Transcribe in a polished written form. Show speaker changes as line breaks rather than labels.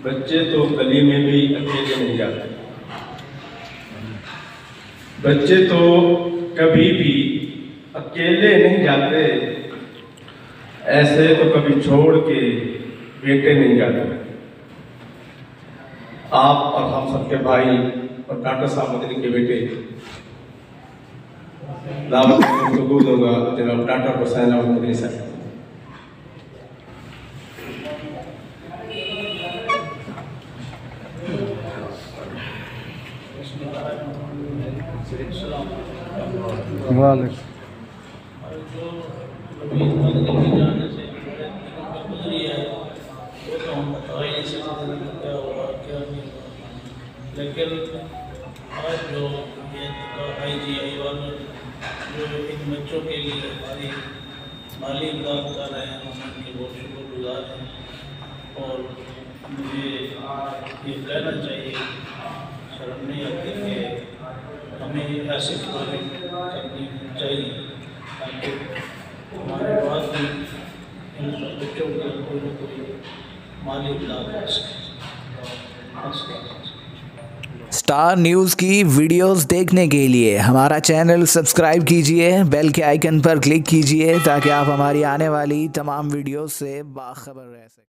बच्चे तो गली में भी अकेले नहीं जाते। बच्चे तो कभी भी अकेले नहीं जाते। ऐसे तो कभी छोड़ के बेटे नहीं जाते। आप और हम सबके भाई और डॉक्टर साहब मदनी के बेटे दावत को दूंगा जनाब डॉक्टर हुसैन अहमद मदनी साहब।
लेकिन आज जो ये IGI वाले जो इन बच्चों के लिए हमारी माली इमदाद कर रहे हैं, हम उनके बहुत शुक्रगुजार हैं। और मुझे ये कहना चाहिए, शर्म नहीं आती कि हमें ऐसी प्लानिंग करनी चाहिए ताकि हमारे पास भी इन बच्चों का कोई ना कोई माली इमदाद हो सके।
स्टार न्यूज़ की वीडियोस देखने के लिए हमारा चैनल सब्सक्राइब कीजिए, बेल के आइकन पर क्लिक कीजिए ताकि आप हमारी आने वाली तमाम वीडियोस से बाखबर रह सकें।